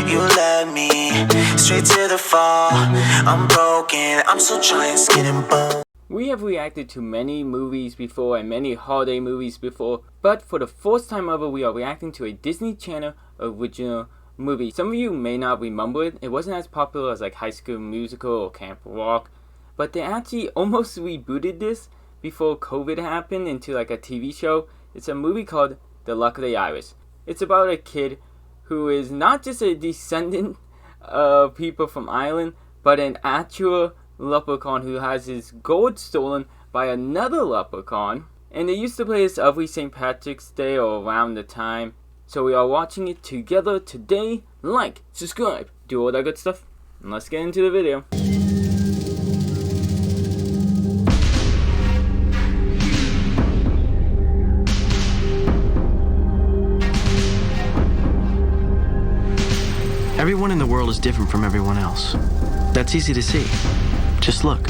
you led me straight to the fall. I'm broken, I'm still trying, skin and bone. We have reacted to many movies before and many holiday movies before, but for the first time ever we are reacting to a Disney Channel original movie. Some of you may not remember it. It wasn't as popular as like High School Musical or Camp Rock, but they actually almost rebooted this before COVID happened into like a TV show. It's a movie called The Luck of the Irish. It's about a kid who is not just a descendant of people from Ireland, but an actual leprechaun who has his gold stolen by another leprechaun. And they used to play this every St. Patrick's Day or around the time. So we are watching it together today. Like, subscribe, do all that good stuff. And let's get into the video. Everyone in the world is different from everyone else. That's easy to see. Just look.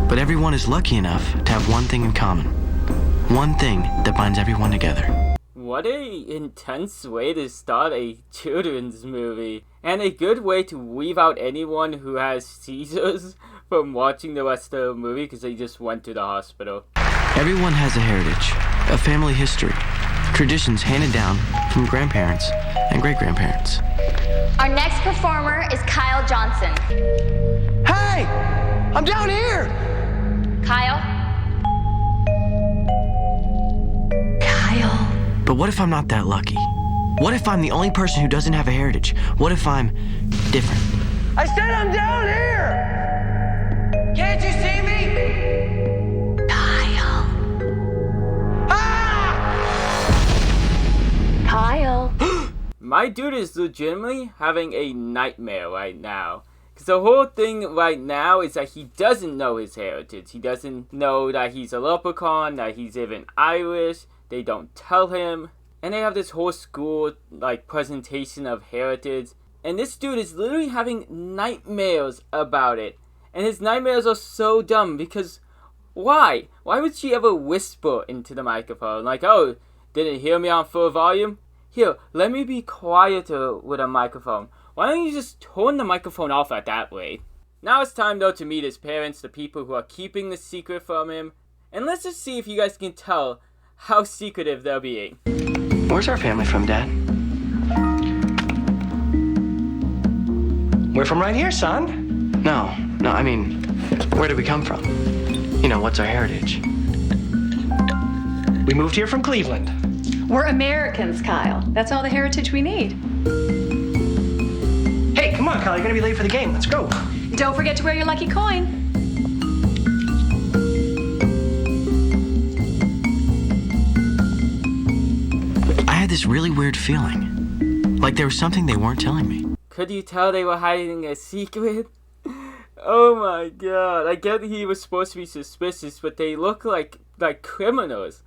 But everyone is lucky enough to have one thing in common. One thing that binds everyone together. What a intense way to start a children's movie. And a good way to weave out anyone who has seizures from watching the rest of the movie because they just went to the hospital. Everyone has a heritage, a family history, traditions handed down from grandparents and great-grandparents. Our next performer is Kyle Johnson. Hey! I'm down here! Kyle? Kyle. But what if I'm not that lucky? What if I'm the only person who doesn't have a heritage? What if I'm different? I said I'm down here! Can't you see me? Kyle. Kyle. My dude is legitimately having a nightmare right now. Because the whole thing right now is that he doesn't know his heritage. He doesn't know that he's a leprechaun, that he's even Irish. They don't tell him. And they have this whole school like presentation of heritage. And this dude is literally having nightmares about it. And his nightmares are so dumb because why? Why would she ever whisper into the microphone? Like, oh, didn't hear me on full volume? Here, let me be quieter with a microphone. Why don't you just turn the microphone off at that rate? Now it's time though to meet his parents, the people who are keeping the secret from him. And let's just see if you guys can tell how secretive they're being. Where's our family from, Dad? We're from right here, son. No, I mean, where did we come from? You know, what's our heritage? We moved here from Cleveland. We're Americans, Kyle. That's all the heritage we need. Hey, come on, Kyle. You're gonna be late for the game. Let's go. Don't forget to wear your lucky coin. I had this really weird feeling. Like there was something they weren't telling me. Could you tell they were hiding a secret? Oh my god. I get he was supposed to be suspicious, but they look like criminals.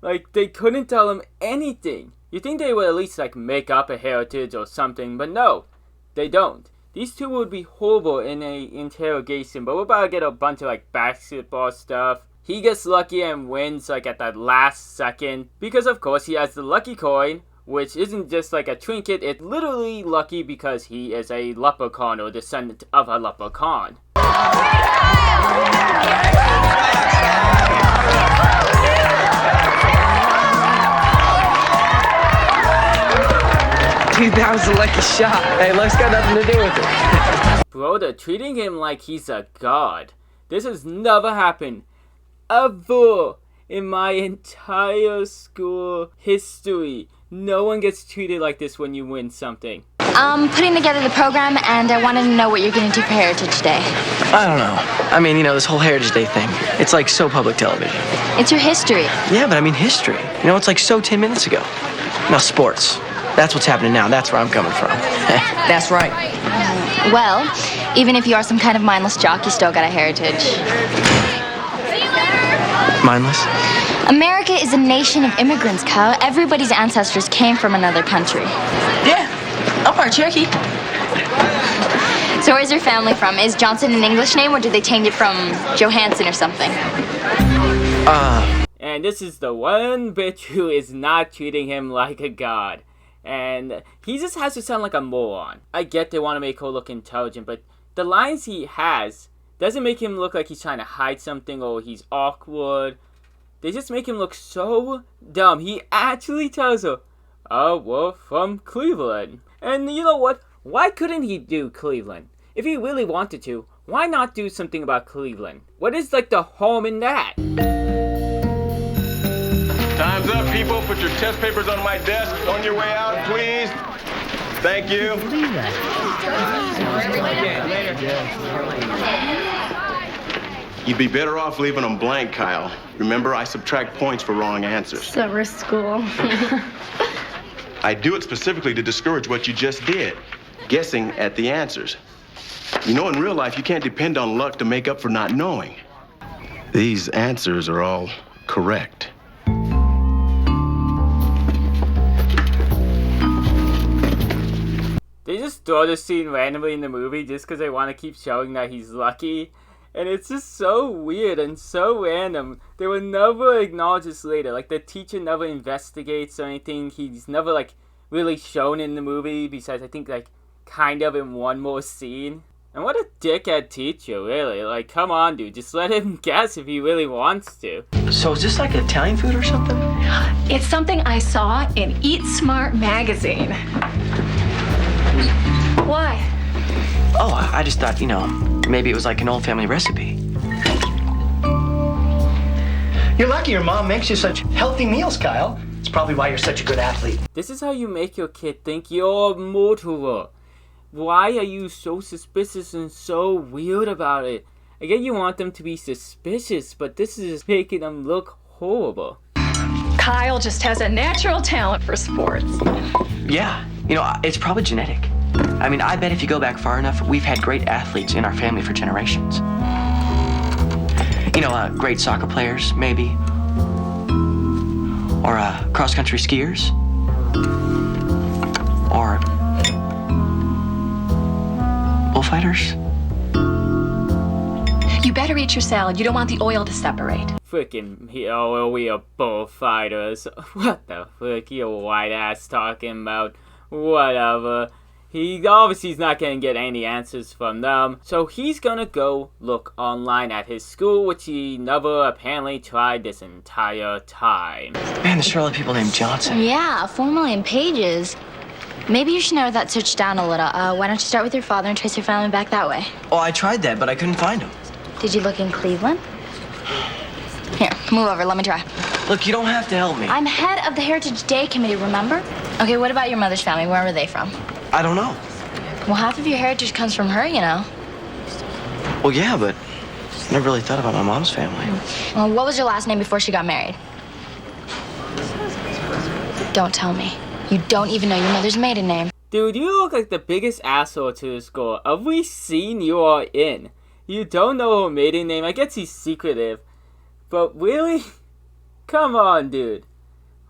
Like, they couldn't tell him anything. You think they would at least, like, make up a heritage or something, but no, they don't. These two would be horrible in a interrogation, but we're about to get a bunch of, like, basketball stuff. He gets lucky and wins, like, at that last second, because, of course, he has the lucky coin, which isn't just, like, a trinket. It's literally lucky because he is a leprechaun or descendant of a leprechaun. Dude, that was a lucky shot. Hey, luck's got nothing to do with it. Bro, they're treating him like he's a god. This has never happened ever in my entire school history. No one gets treated like this when you win something. Putting together the program, and I wanted to know what you're going to do for Heritage Day. I don't know. I mean, you know, this whole Heritage Day thing. It's like so public television. It's your history. Yeah, but I mean history. You know, it's like so 10 minutes ago. Now sports. That's what's happening now. That's where I'm coming from. That's right. Well, even if you are some kind of mindless jock, you still got a heritage. Mindless? America is a nation of immigrants, Kyle. Everybody's ancestors came from another country. Yeah, I'm part Cherokee. So where's your family from? Is Johnson an English name, or did they change it from Johansson or something? And this is the one bitch who is not treating him like a god. And he just has to sound like a moron. I get they want to make her look intelligent, but the lines he has doesn't make him look like he's trying to hide something or he's awkward. They just make him look so dumb. He actually tells her, "Oh, we're from Cleveland." And you know what? Why couldn't he do Cleveland? If he really wanted to, why not do something about Cleveland? What is like the harm in that? Time's up, people. Put your test papers on my desk. On your way out, please. Thank you. You'd be better off leaving them blank, Kyle. Remember, I subtract points for wrong answers. Summer school. I do it specifically to discourage what you just did, guessing at the answers. You know, in real life, you can't depend on luck to make up for not knowing. These answers are all correct. They just throw this scene randomly in the movie just because they want to keep showing that he's lucky. And it's just so weird and so random. They will never acknowledge this later. Like, the teacher never investigates or anything. He's never, like, really shown in the movie. Besides, I think, like, kind of in one more scene. And what a dickhead teacher, really. Like, come on, dude. Just let him guess if he really wants to. So is this like Italian food or something? It's something I saw in Eat Smart magazine. Why? Oh, I just thought, maybe it was like an old family recipe. You're lucky your mom makes you such healthy meals, Kyle. It's probably why you're such a good athlete. This is how you make your kid think you're a murderer. Why are you so suspicious and so weird about it? I get you want them to be suspicious, but this is just making them look horrible. Kyle just has a natural talent for sports. Yeah, it's probably genetic. I mean, I bet if you go back far enough, we've had great athletes in our family for generations. Great soccer players, maybe. Or cross-country skiers. Or bullfighters. You better eat your salad. You don't want the oil to separate. Frickin' we are bullfighters. What the frick your white ass talking about? Whatever. He obviously is not going to get any answers from them, so he's going to go look online at his school, which he never apparently tried this entire time. Man, there's surely people named Johnson. Yeah, 4 million pages. Maybe you should narrow that search down a little. Why don't you start with your father and trace your family back that way? Oh, I tried that, but I couldn't find him. Did you look in Cleveland? Here, move over, let me try. Look, you don't have to help me. I'm head of the Heritage Day Committee, remember? Okay, what about your mother's family? Where were they from? I don't know. Well, half of your heritage comes from her, Well, yeah, but I never really thought about my mom's family. Well, what was your last name before she got married? Don't tell me. You don't even know your mother's maiden name. Dude, you look like the biggest asshole to this girl. Every scene you are in, you don't know her maiden name. I guess he's secretive. But really? Come on, dude.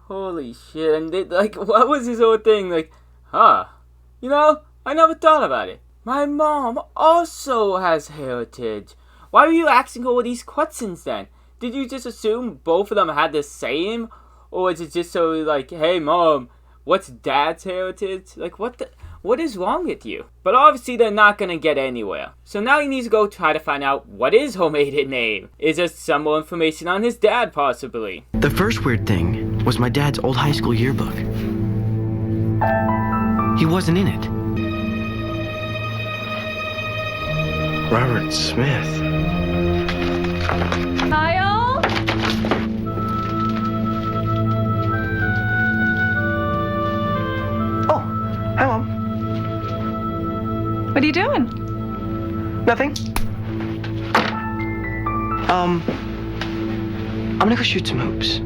Holy shit. And what was his whole thing? I never thought about it. My mom also has heritage. Why were you asking her all these questions then? Did you just assume both of them had the same? Or is it just so hey mom, what's dad's heritage? What is wrong with you? But obviously they're not gonna get anywhere. So now he needs to go try to find out what is her maiden name. Is there some more information on his dad possibly? The first weird thing was my dad's old high school yearbook. He wasn't in it. Robert Smith. Kyle? Oh, hi, Mom. What are you doing? Nothing. I'm gonna go shoot some hoops.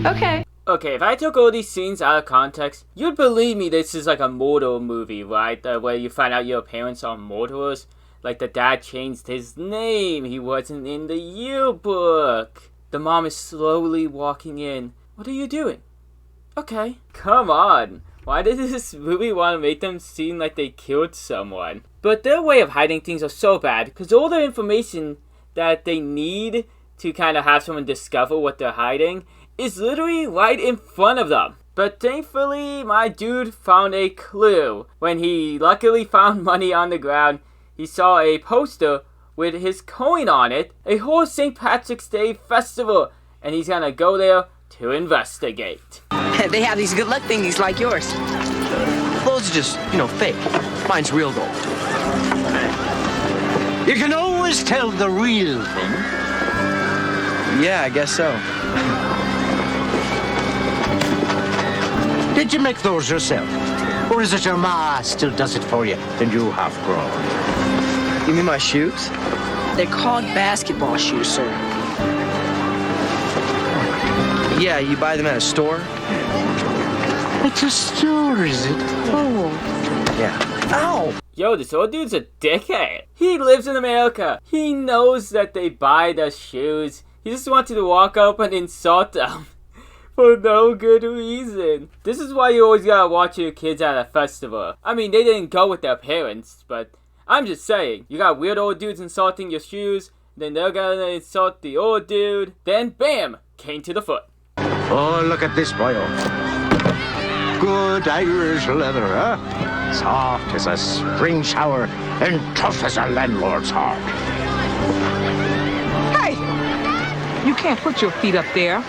Okay. Okay, if I took all these scenes out of context, you'd believe me this is like a murder movie, right? Where you find out your parents are murderers. Like the dad changed his name, he wasn't in the yearbook. The mom is slowly walking in. What are you doing? Okay. Come on. Why did this movie want to make them seem like they killed someone? But their way of hiding things are so bad, because all the information that they need to kind of have someone discover what they're hiding is literally right in front of them. But thankfully, my dude found a clue. When he luckily found money on the ground, he saw a poster with his coin on it, a whole St. Patrick's Day festival, and he's gonna go there to investigate. They have these good luck thingies like yours. Those are just, fake. Mine's real gold. You can always tell the real thing. Yeah, I guess so. Did you make those yourself? Or is it your ma still does it for you and you half grown? You mean my shoes? They're called basketball shoes, sir. Yeah, you buy them at a store? It's a store, is it? Oh. Yeah. Ow! Yo, this old dude's a dickhead. He lives in America. He knows that they buy the shoes. He just wanted to walk up and insult them. For no good reason. This is why you always gotta watch your kids at a festival. I mean, they didn't go with their parents, but I'm just saying. You got weird old dudes insulting your shoes, then they're gonna insult the old dude, then bam! Cane to the foot. Oh, look at this boy. Good Irish leather, huh? Soft as a spring shower and tough as a landlord's heart. Hey! You can't put your feet up there.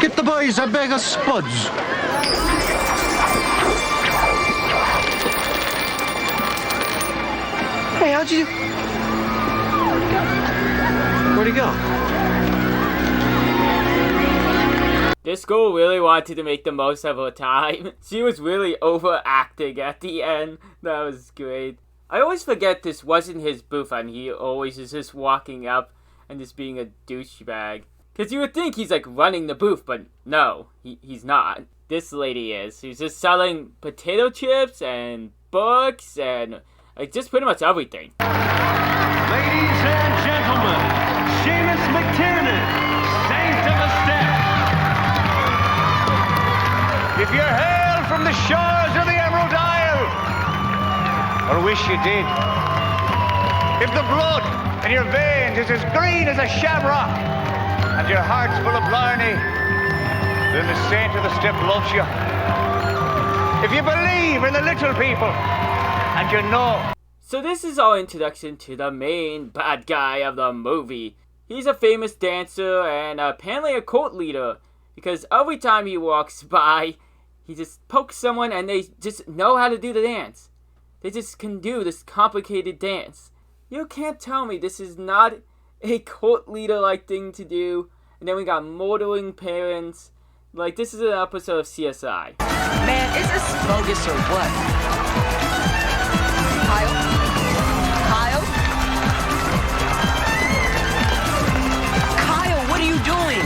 Get the boys a bag of spuds. Hey, how'd you... Where'd he go? This girl really wanted to make the most of her time. She was really overacting at the end. That was great. I always forget this wasn't his booth and he always is just walking up and just being a douchebag. Because you would think he's like running the booth, but no, he's not. This lady is. She's just selling potato chips and books and like just pretty much everything. Ladies and gentlemen, Seamus McTiernan, Saint of the Step. If you're hailed from the shores of the Emerald Isle, or wish you did, if the blood in your veins is as green as a shamrock, and your heart's full of blarney, then the Saint of the Step loves you. If you believe in the little people, and you know. So this is our introduction to the main bad guy of the movie. He's a famous dancer and apparently a cult leader, because every time he walks by, he just pokes someone and they just know how to do the dance. They just can do this complicated dance. You can't tell me this is not a cult leader-like thing to do. And then we got murdering parents. Like, this is an episode of CSI. Man, is this bogus or what? Kyle? Kyle? Kyle, what are you doing?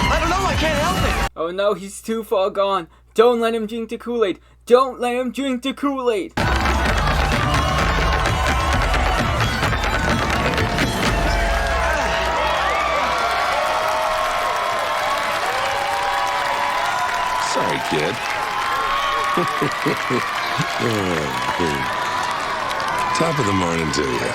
I don't know, I can't help it. Oh no, he's too far gone. Don't let him drink the Kool-Aid. Don't let him drink the Kool-Aid. Sorry, kid. Top of the morning to you.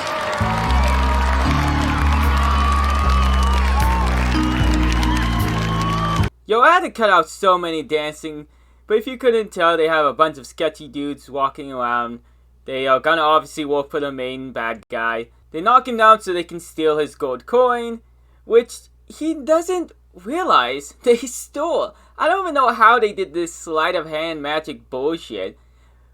Yo, I had to cut out so many dancing, but if you couldn't tell, they have a bunch of sketchy dudes walking around. They are gonna obviously work for the main bad guy. They knock him down so they can steal his gold coin, which he doesn't realize they stole. I don't even know how they did this sleight of hand magic bullshit,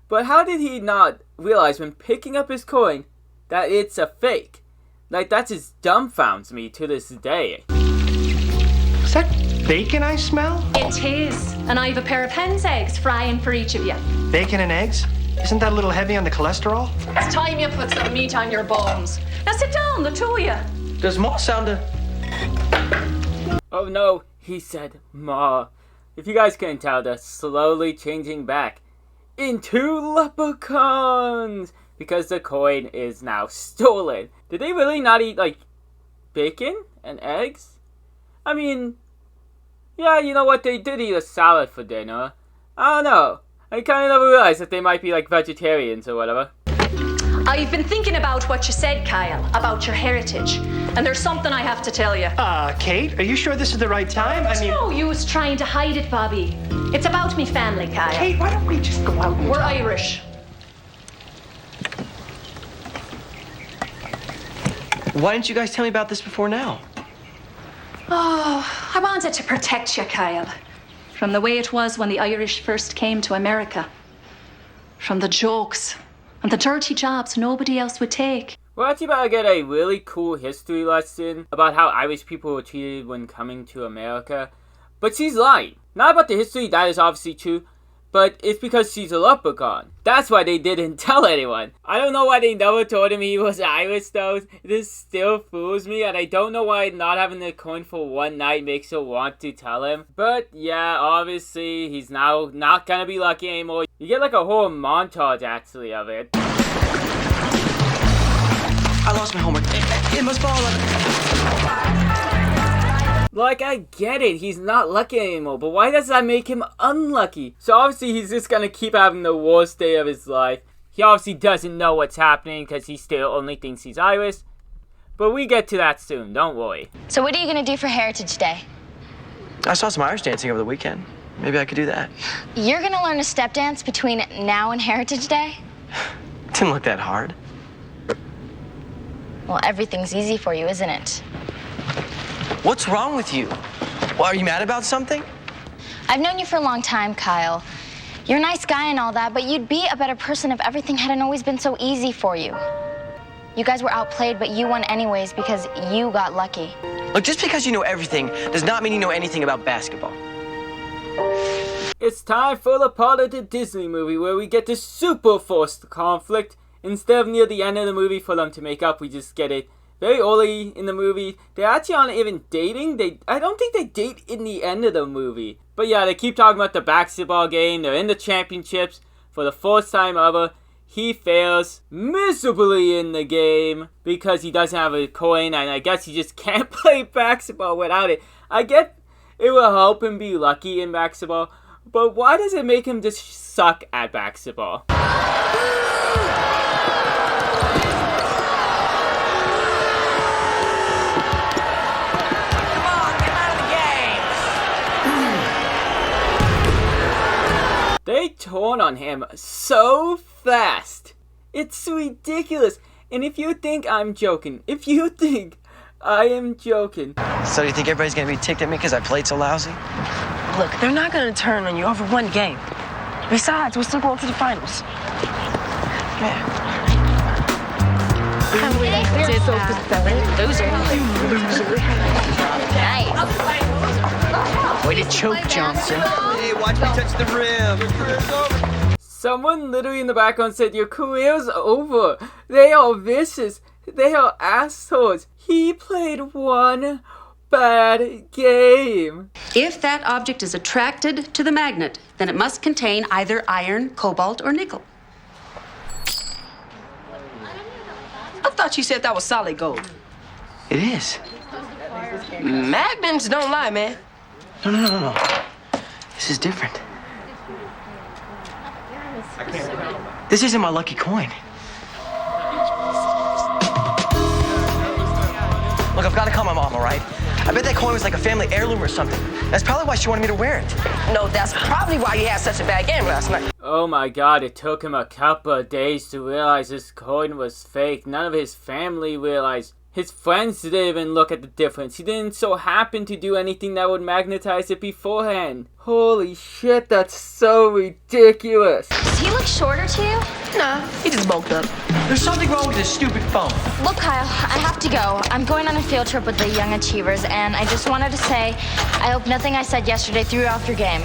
but how did he not realize when picking up his coin that it's a fake? Like, that just dumbfounds me to this day. Is that bacon I smell? It is. And I have a pair of hen's eggs frying for each of you. Bacon and eggs? Isn't that a little heavy on the cholesterol? It's time you put some meat on your bones. Now sit down, the two of you. Does Ma sound a... Oh no, he said Ma. If you guys couldn't tell, they're slowly changing back into leprechauns because the coin is now stolen. Did they really not eat, like, bacon and eggs? I mean, yeah, you know what? They did eat a salad for dinner. I don't know. I kind of never realized that they might be, like, vegetarians or whatever. I've been thinking about what you said, Kyle, about your heritage. And there's something I have to tell you. Kate, are you sure this is the right time? No use trying to hide it, Bobby. It's about me family, Kyle. Kate, why don't we just go out and We're talk? Irish. Why didn't you guys tell me about this before now? Oh, I wanted to protect you, Kyle. From the way it was when the Irish first came to America. From the jokes and the dirty jobs nobody else would take. We're actually about to get a really cool history lesson about how Irish people were treated when coming to America. But she's lying. Not about the history, that is obviously true, but it's because she's a leprechaun. That's why they didn't tell anyone. I don't know why they never told him he was Irish though. This still fools me, and I don't know why not having the coin for one night makes her want to tell him. But yeah, obviously he's now not gonna be lucky anymore. You get like a whole montage actually of it. I lost my homework. It must fall on... Like, I get it, he's not lucky anymore, but why does that make him unlucky? So obviously he's just gonna keep having the worst day of his life. He obviously doesn't know what's happening because he still only thinks he's Irish. But we get to that soon, don't worry. So what are you gonna do for Heritage Day? I saw some Irish dancing over the weekend. Maybe I could do that. You're gonna learn a step dance between now and Heritage Day? Didn't look that hard. Well, everything's easy for you, isn't it? What's wrong with you? Well, are you mad about something? I've known you for a long time, Kyle. You're a nice guy and all that, but you'd be a better person if everything hadn't always been so easy for you. You guys were outplayed, but you won anyways because you got lucky. Look, just because you know everything does not mean you know anything about basketball. It's time for the part of the Disney movie where we get the super forced conflict. Instead of near the end of the movie for them to make up, we just get it very early in the movie. They're actually not even dating. I don't think they date in the end of the movie. But yeah, they keep talking about the basketball game. They're in the championships for the first time ever. He fails miserably in the game because he doesn't have a coin, and I guess he just can't play basketball without it. I get it will help him be lucky in basketball, but why does it make him just suck at basketball? They turn on him so fast. It's ridiculous. And if you think I'm joking, if you think I am joking. So do you think everybody's gonna be ticked at me because I played so lousy? Look, they're not gonna turn on you over one game. Besides, we're still going to the finals. Yeah. Nice. Way to choke, Johnson. Hey, watch me touch the rim. Someone literally in the background said, your career's over. They are vicious. They are assholes. He played one bad game. If that object is attracted to the magnet, then it must contain either iron, cobalt, or nickel. I thought you said that was solid gold. It is. Magnets don't lie, man. No. This is different. This isn't my lucky coin. Look, I've got to call my mom, all right? I bet that coin was like a family heirloom or something. That's probably why she wanted me to wear it. No, that's probably why you had such a bad game last night. Oh my god, it took him a couple of days to realize this coin was fake. None of his family realized. His friends didn't even look at the difference. He didn't so happen to do anything that would magnetize it beforehand. Holy shit, that's so ridiculous. Does he look shorter to you? Nah, he just bulked up. There's something wrong with this stupid phone. Look, Kyle, I have to go. I'm going on a field trip with the Young Achievers, and I just wanted to say, I hope nothing I said yesterday threw you off your game.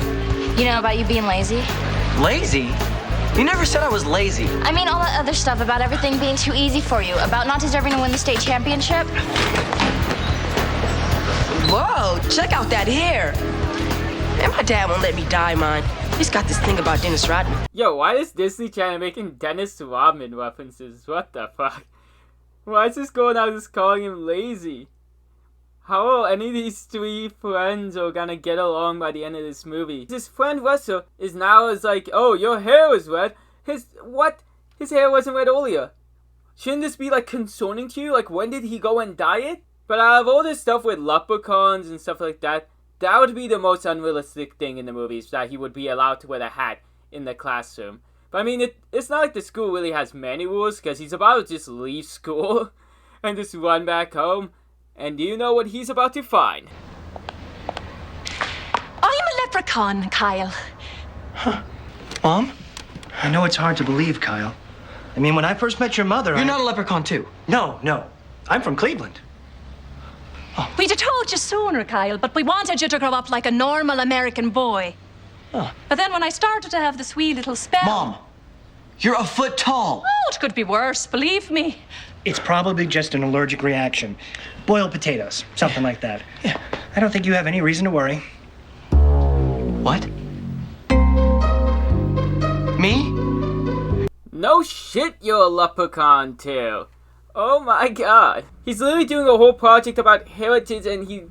You know about you being lazy? Lazy? You never said I was lazy. I mean all that other stuff about everything being too easy for you, about not deserving to win the state championship. Whoa, check out that hair. Man, my dad won't let me dye mine. He's got this thing about Dennis Rodman. Yo, why is Disney Channel making Dennis Rodman references? What the fuck? Why is this going out just calling him lazy? How are any of these three friends are gonna get along by the end of this movie? His friend Russell is now like, oh, your hair is red. His hair wasn't red earlier. shouldn't this be like concerning to you? Like, when did he go and dye it? But out of all this stuff with leprechauns and stuff like that, that would be the most unrealistic thing in the movies, that he would be allowed to wear the hat in the classroom. But I mean, it's not like the school really has many rules, because he's about to just leave school and just run back home. And do you know what he's about to find? I'm a leprechaun, Kyle. Huh. Mom? I know it's hard to believe, Kyle. I mean, when I first met your mother, You're not a leprechaun, too? No. I'm from Cleveland. We'd have told you sooner, Kyle, but we wanted you to grow up like a normal American boy. Oh. But then when I started to have this wee little spell... Mom, you're a foot tall. Oh, it could be worse, believe me. It's probably just an allergic reaction. Boiled potatoes, something like that. Yeah. I don't think you have any reason to worry. What? Me? No shit, you're a leprechaun too. Oh my god. He's literally doing a whole project about heritage and he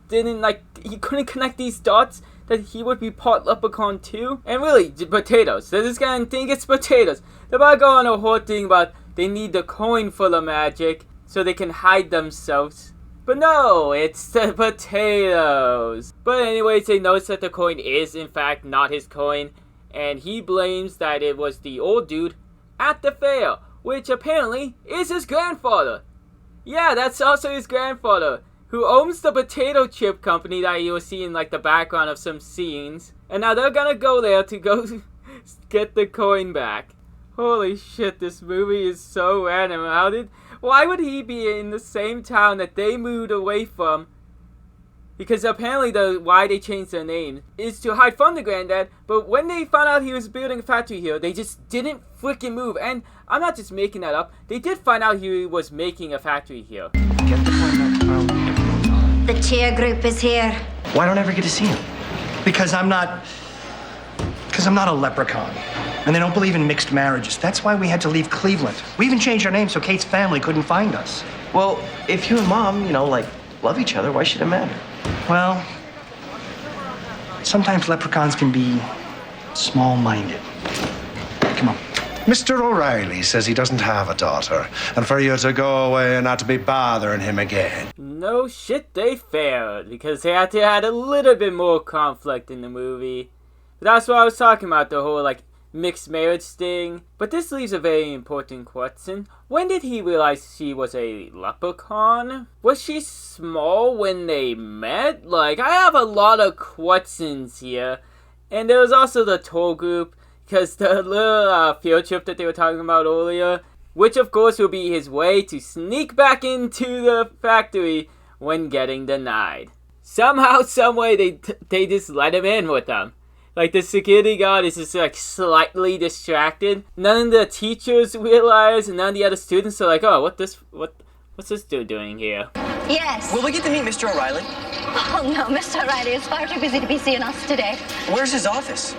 couldn't connect these dots that he would be part leprechaun too. And really, potatoes. They're just gonna think it's potatoes. They're about to go on a whole thing about they need the coin for the magic so they can hide themselves. But no, it's the potatoes. But anyways, they notice that the coin is in fact not his coin. And he blames that it was the old dude at the fair, which apparently is his grandfather. Yeah, that's also his grandfather, who owns the potato chip company that you'll see in like the background of some scenes. And now they're gonna go there to go get the coin back. Holy shit, this movie is so random. Why would he be in the same town that they moved away from? Because apparently why they changed their name is to hide from the granddad, but when they found out he was building a factory here, they just didn't freaking move. And I'm not just making that up, they did find out he was making a factory here. The cheer group is here. Why don't I ever get to see him? Because I'm not a leprechaun. And they don't believe in mixed marriages. That's why we had to leave Cleveland. We even changed our name so Kate's family couldn't find us. Well, if you and Mom, love each other, why should it matter? Well, sometimes leprechauns can be small-minded. Come on. Mr. O'Reilly says he doesn't have a daughter, and for you to go away and not to be bothering him again. No shit, they failed, because they had to add a little bit more conflict in the movie. But that's what I was talking about, the whole, mixed marriage thing. But this leaves a very important question. When did he realize she was a leprechaun? Was she small when they met? I have a lot of questions here. And there was also the tour group, because the little field trip that they were talking about earlier, which of course will be his way to sneak back into the factory when getting denied. Somehow, someway, they just let him in with them. The security guard is just slightly distracted. None of the teachers realize, and none of the other students are like, oh, what's this dude doing here? Yes. Will we get to meet Mr. O'Reilly? Oh, no, Mr. O'Reilly is far too busy to be seeing us today. Where's his office?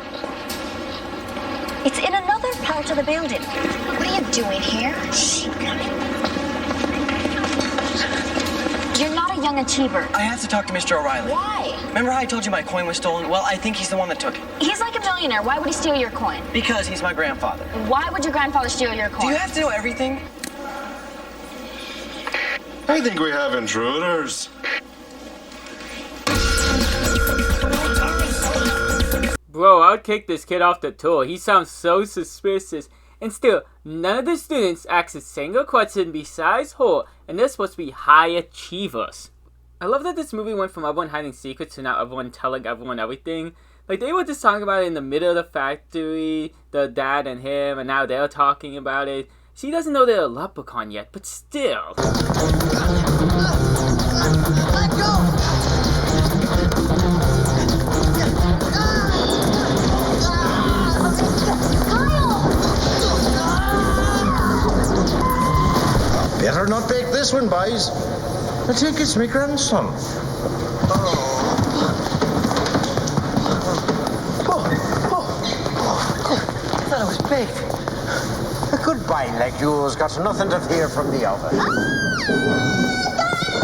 It's in another part of the building. What are you doing here? Shh. You're not a young achiever. I have to talk to Mr. O'Reilly. Why? Remember how I told you my coin was stolen? Well, I think he's the one that took it. He's like a millionaire. Why would he steal your coin? Because he's my grandfather. Why would your grandfather steal your coin? Do you have to know everything? I think we have intruders. Bro, I'll kick this kid off the tour. He sounds so suspicious. And still, none of the students ask a single question besides her, and they're supposed to be high achievers. I love that this movie went from everyone hiding secrets to now everyone telling everyone everything. They were just talking about it in the middle of the factory, the dad and him, and now they're talking about it. She doesn't know they're a leprechaun yet, but still. Let go! Better not take this one, boys. I think it's my grandson. I thought it was big. A good bite like you's got nothing to fear from the oven.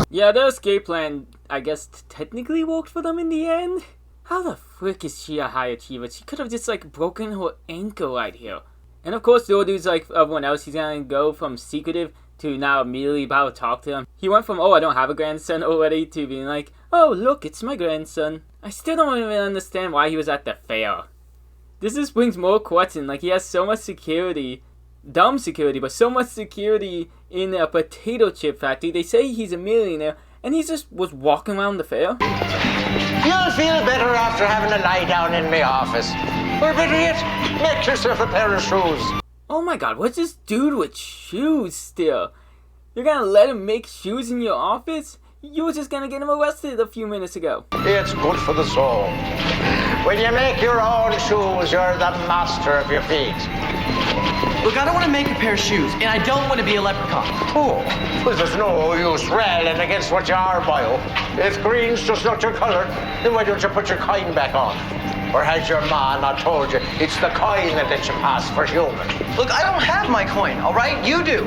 Yeah, their escape plan, I guess, technically worked for them in the end. How the frick is she a high achiever? She could have just, broken her ankle right here. And of course, the old dude's like everyone else. He's gonna go from secretive to now immediately about to talk to him. He went from, oh, I don't have a grandson already, to being like, oh, look, it's my grandson. I still don't even understand why he was at the fair. This just brings more questions. Like, he has so much security, dumb security, but so much security in a potato chip factory. They say he's a millionaire, and he just was walking around the fair. You'll feel better after having a lie down in my office. Or better yet, make yourself a pair of shoes. Oh my god, what's this dude with shoes still? You're gonna let him make shoes in your office? You were just gonna get him arrested a few minutes ago. It's good for the soul. When you make your own shoes, you're the master of your feet. Look, I don't want to make a pair of shoes, and I don't want to be a leprechaun. Oh, well, there's no use railing against what you are, boyo. If green's just not your colour, then why don't you put your coin back on? Or has your ma not told you it's the coin that lets you pass for human? Look, I don't have my coin, all right? You do.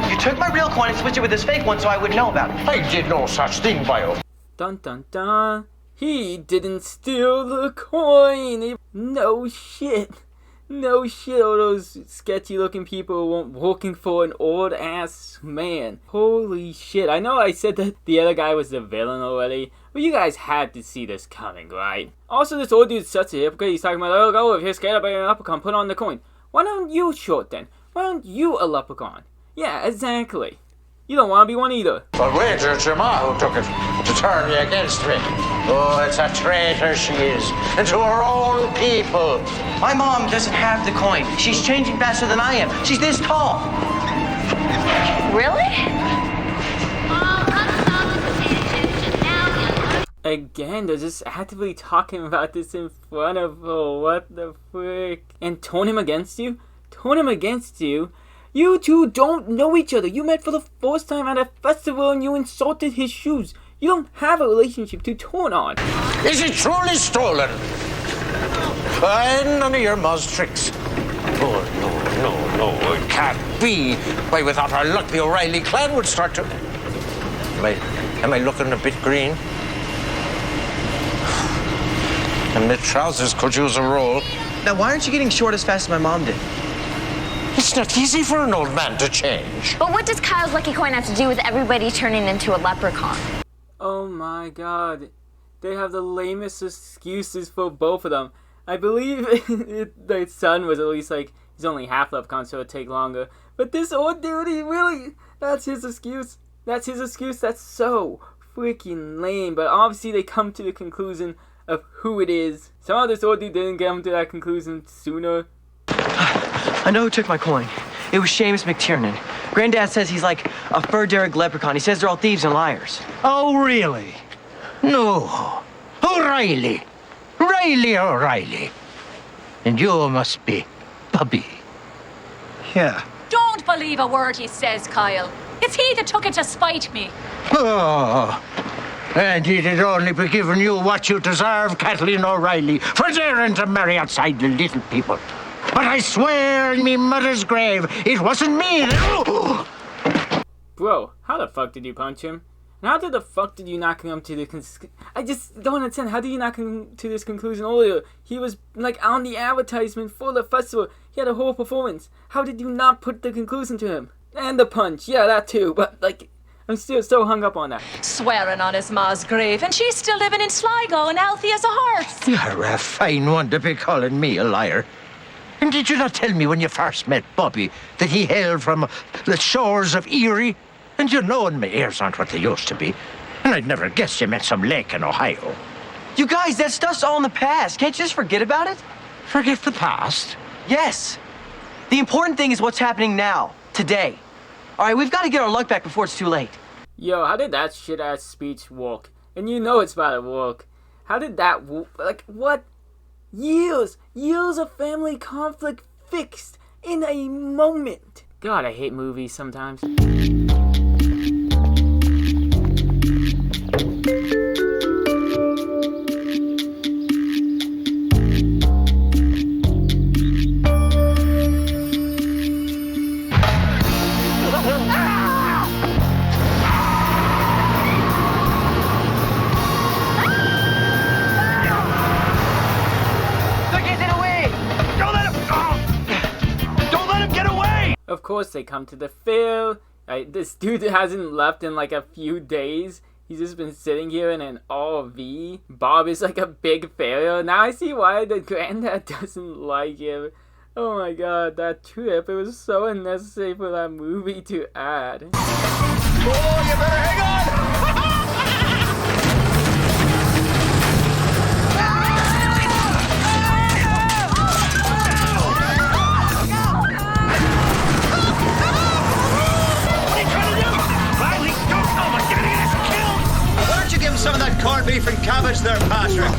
You took my real coin and switched it with this fake one so I would know about it. I did no such thing, boyo. Dun dun dun. He didn't steal the coin. No shit. No shit, all those sketchy looking people weren't working for an old ass man. Holy shit. I know I said that the other guy was the villain already, but you guys had to see this coming, right? Also, this old dude's such a hypocrite. He's talking about, oh, if you're scared of being a leprechaun, put on the coin. Why don't you short then? Why aren't you a leprechaun? Yeah, exactly. You don't want to be one either. But wager it's your ma who took it to turn you against me. Oh, it's a traitor she is, and to her own people. My mom doesn't have the coin. She's changing faster than I am. She's this tall. Really? Again, they're just actively talking about this in front of her. What the frick? And turn him against you? Turn him against you? You two don't know each other. You met for the first time at a festival and you insulted his shoes. You don't have a relationship to turn on. Is it truly stolen? None of your ma's tricks. Oh, no, it can't be. Why, without our luck, the O'Reilly clan would start to... Am I looking a bit green? And my trousers could use a roll. Now, why aren't you getting short as fast as my mom did? It's not easy for an old man to change. But what does Kyle's lucky coin have to do with everybody turning into a leprechaun? Oh my god. They have the lamest excuses for both of them. I believe the son was at least like, he's only half leprechaun, so it'll take longer. But this old dude, he really, that's his excuse. That's his excuse. That's so freaking lame. But obviously they come to the conclusion of who it is. Somehow this old dude didn't get him to that conclusion sooner. I know who took my coin. It was Seamus McTiernan. Granddad says he's like a fur-derrick leprechaun. He says they're all thieves and liars. Oh, really? No. O'Reilly. Riley O'Reilly. And you must be Bubby. Yeah. Don't believe a word he says, Kyle. It's he that took it to spite me. Oh. And he'd only be giving you what you deserve, Kathleen O'Reilly, for daring to marry outside the little people. But I swear in me mother's grave, it wasn't me that... Bro, how the fuck did you punch him? And how the fuck did you not come to the I just don't understand. How did you not come to this conclusion earlier? He was like on the advertisement for the festival. He had a whole performance. How did you not put the conclusion to him? And the punch. Yeah, that too. But like, I'm still so hung up on that. Swearing on his ma's grave, and she's still living in Sligo and healthy as a horse. You're a fine one to be calling me a liar. And did you not tell me when you first met Bobby that he hailed from the shores of Erie? And you know, my ears aren't what they used to be. And I'd never guessed you meant some lake in Ohio. You guys, that stuff's all in the past. Can't you just forget about it? Forget the past? Yes. The important thing is what's happening now, today. All right, we've got to get our luck back before it's too late. Yo, how did that shit-ass speech work? And you know it's about to work. How did that work? Like, what? Years of family conflict fixed in a moment. God, I hate movies sometimes. Of course, they come to the fair. This dude hasn't left in like a few days. He's just been sitting here in an RV. Bob is like a big failure. Now I see why the granddad doesn't like him. Oh my god, that trip. It was so unnecessary for that movie to add. Oh, you better hang on! Some of that corned beef and cabbage there, Patrick.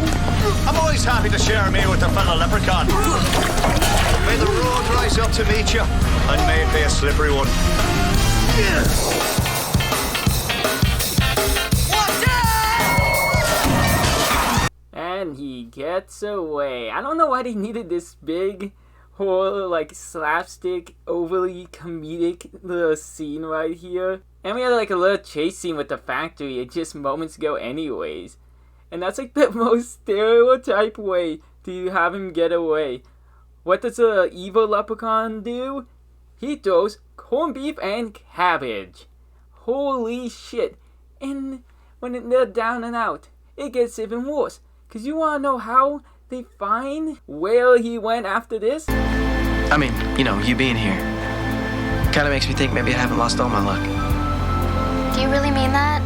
I'm always happy to share a meal with a fellow leprechaun. May the road rise up to meet you, and may it be a slippery one. And he gets away. I don't know why they needed this big whole like slapstick, overly comedic little scene right here. And we had like a little chase scene with the factory just moments ago anyways. And that's like the most stereotype way to have him get away. What does a evil leprechaun do? He throws corned beef and cabbage. Holy shit. And when they're down and out, it gets even worse. Cause you wanna know how they find where he went after this? I mean, you know, you being here kinda makes me think maybe I haven't lost all my luck. Do you really mean that?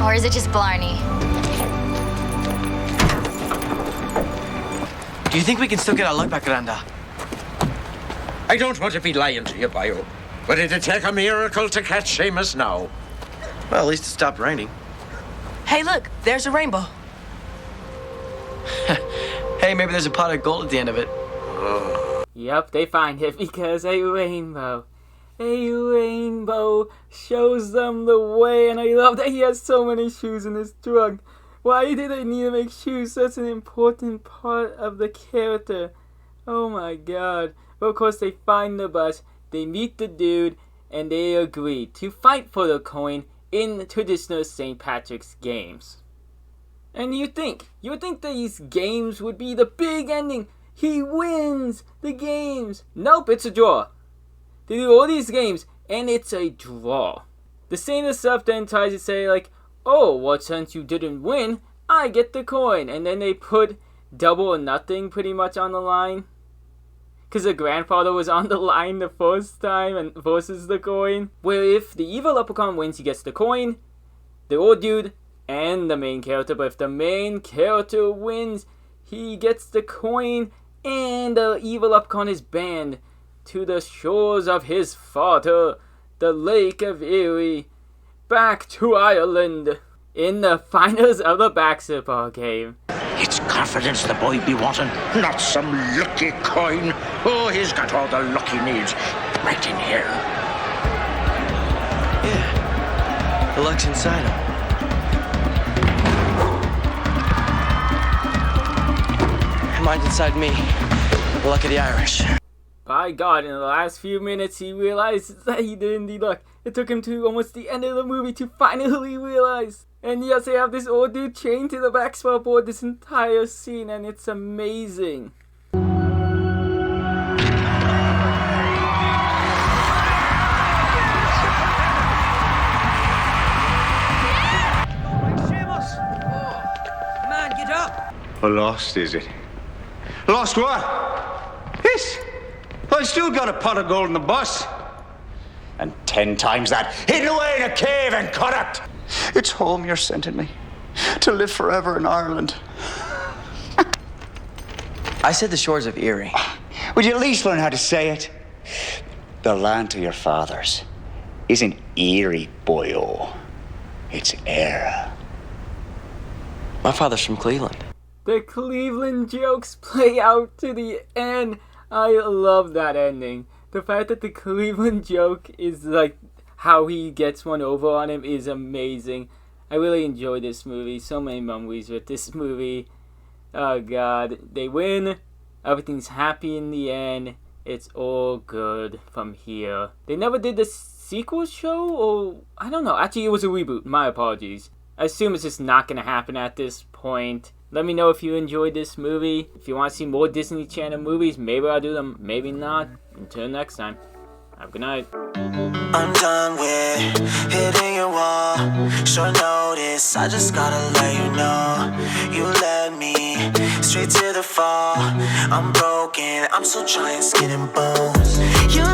Or is it just blarney? Do you think we can still get our luck back, Granda? I don't want to be lying to you, Bio, but it'd take a miracle to catch Seamus now. Well, at least it stopped raining. Hey, look, there's a rainbow. Hey, maybe there's a pot of gold at the end of it. Yep, they find it because a rainbow shows them the way. And I love that he has so many shoes in his trunk. Why did they need to make shoes such an important part of the character? Oh my god. But of course they find the bus, they meet the dude, and they agree to fight for the coin in traditional St. Patrick's games. And you would think these games would be the big ending. He wins the games. Nope, it's a draw. They do all these games, and it's a draw. The Saint stuff then tries to say, like, oh, well, since you didn't win, I get the coin. And then they put double or nothing pretty much on the line. Because the grandfather was on the line the first time and versus the coin. Where if the evil leprechaun wins, he gets the coin, the old dude, and the main character. But if the main character wins, he gets the coin, and the evil leprechaun is banned to the shores of his father, the Lake of Erie, back to Ireland in the finals of the basketball game. It's confidence the boy be wanting, not some lucky coin. Oh, he's got all the luck he needs right in here. Yeah, the luck's inside him. And mine's inside me. The luck of the Irish. By God, in the last few minutes, he realized that he didn't need luck. It took him to almost the end of the movie to finally realize. And yes, they have this old dude chained to the basketball board this entire scene, and it's amazing. Man, get up. Lost, is it? Lost what? Yes. I still got a pot of gold in the bus. And 10 times that hidden away in a cave and cut it. It's home you're sending me. To live forever in Ireland. I said the shores of Erie. Would you at least learn how to say it? The land of your fathers isn't Erie, boyo. It's Era. My father's from Cleveland. The Cleveland jokes play out to the end. I love that ending. The fact that the Cleveland joke is like how he gets one over on him is amazing. I really enjoy this movie. So many memories with this movie. Oh god. They win. Everything's happy in the end. It's all good from here. They never did the sequel show? Or I don't know. Actually, it was a reboot. My apologies. I assume it's just not going to happen at this point. Let me know if you enjoyed this movie. If you want to see more Disney Channel movies, maybe I'll do them, maybe not. Until next time, Have a good night. I'm done with hitting your wall. Short notice, I just gotta let you know. You led me straight to the fall. I'm broken, I'm still trying, skin and bones. You